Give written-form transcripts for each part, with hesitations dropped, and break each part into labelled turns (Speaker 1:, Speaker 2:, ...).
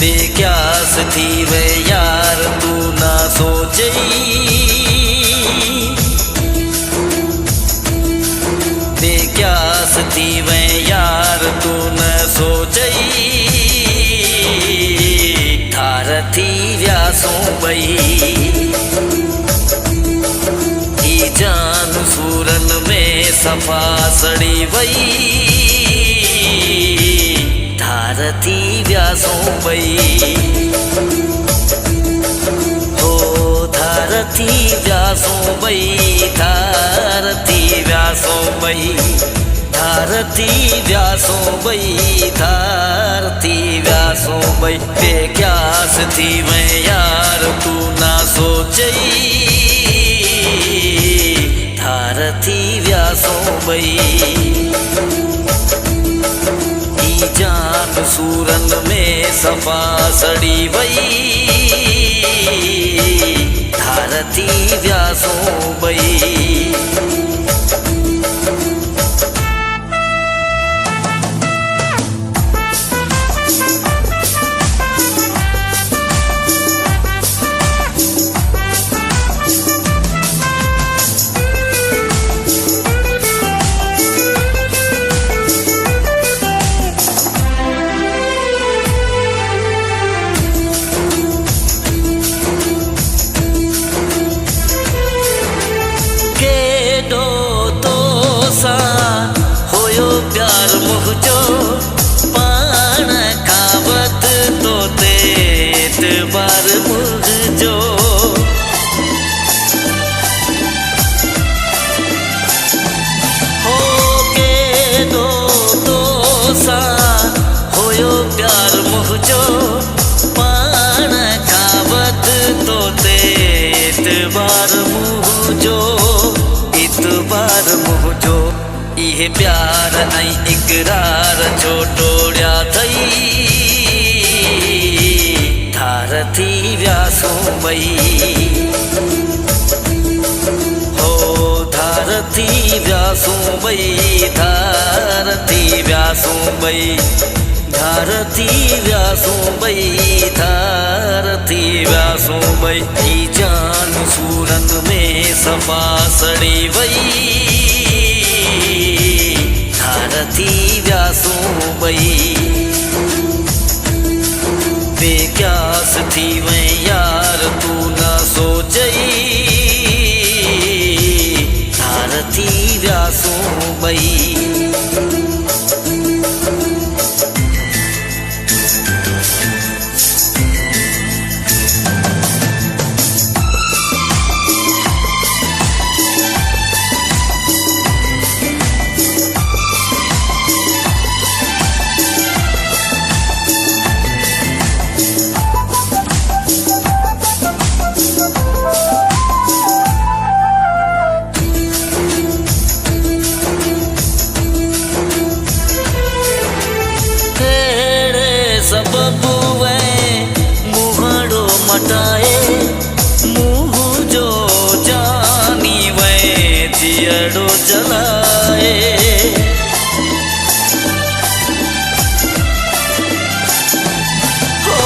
Speaker 1: बेक्यास थी वे यार तू ना सोचई, बेक्यास थी वे यार तू न सोचई, ठार थी व्यासों बई जान सूरन में सफा सड़ी वई, धारती व्यासों बई हो धारती व्यासों बई, धारती व्यासों बई, धारती व्यासों बई, धारती व्यासों बई। बेक्यास थी मैं यार तू ना सोचई, धारती व्यासों बई जान सूरन में सफा सड़ी वई, धारती व्यासों बई। होयो प्यार मुझो पान खावत तो तेत बार मुझो, हो के दो सा होयो प्यार मुझो पान खावत तो तेत बार मुझो, इतबार मुझो इहे प्यार ऐं इकरार छोटोड़िया थई, धारती व्यासों बई हो धारती व्यासों बई, धारती व्यासों बई, धारती व्यासों बई, धारती व्यासों बई जान सूरन में सफा सड़ी वई, धारती व्यासों बई बेक्यास थी मैं यार तू ना सोचई, धारती व्यासों बई। सबब वे मुहड़ो मटाए, मुँह जो जानी वे जियड़ो जलाए, हो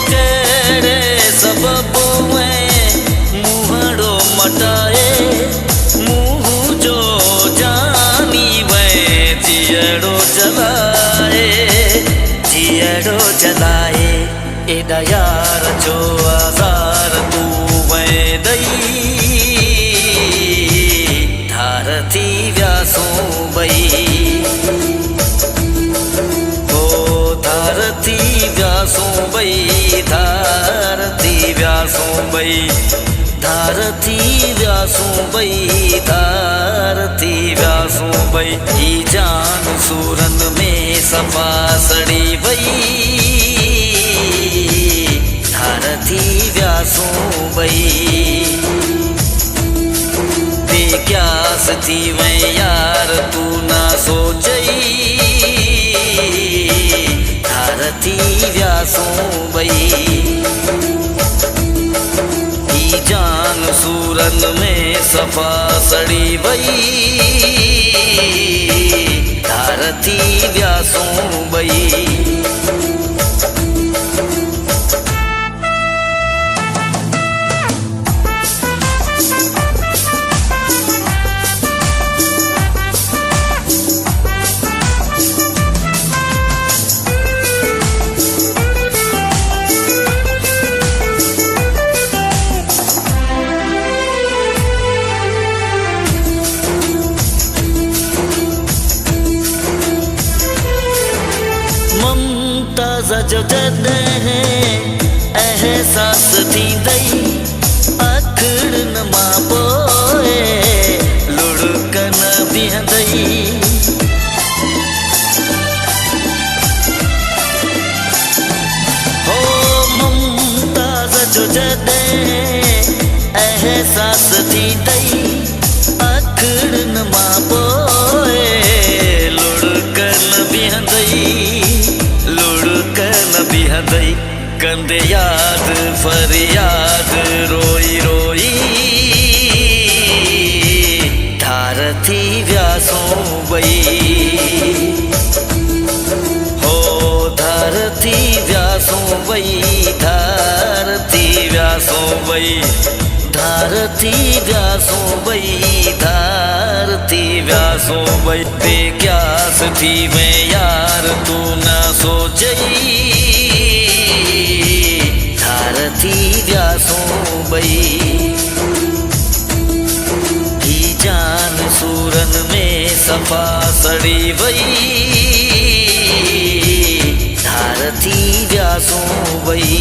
Speaker 1: केड़े सबब वे मुहड़ो मटाए, मुँह जो जानी वे जियड़ो जलाए, जियड़ो जलाए एडा यार जो आज़ार तू वै दई, धारती व्यासों बई हो धारती व्यासों बई, धारती व्यासों बई, धारती व्यासों बई, धारती व्यासों बई जान सूरन में सफा सड़ी वई, धारती व्यासों बई बेक्यास थी मैं यार तू ना सोचई, धारती व्यासों बई जान सूरन में सफा सड़ी वई, धारती व्यासों बई। जॾहिं एहसास थींदई अखड़न मां पोइ लुढ़क न बीहंदई कंदे याद फरियाद रोई रोई धार थी वियासूं ॿई हो धार थी वियासूं ॿई धार थी वियासूं ॿई धार थी वियासूं ॿई धार थी वियासूं ॿई बेक्यास थी वे यार तू न सोचई धार थी वियासूं ॿई ही जान सूरन में सफ़ा सड़ी वई धार थी वियासूं ॿई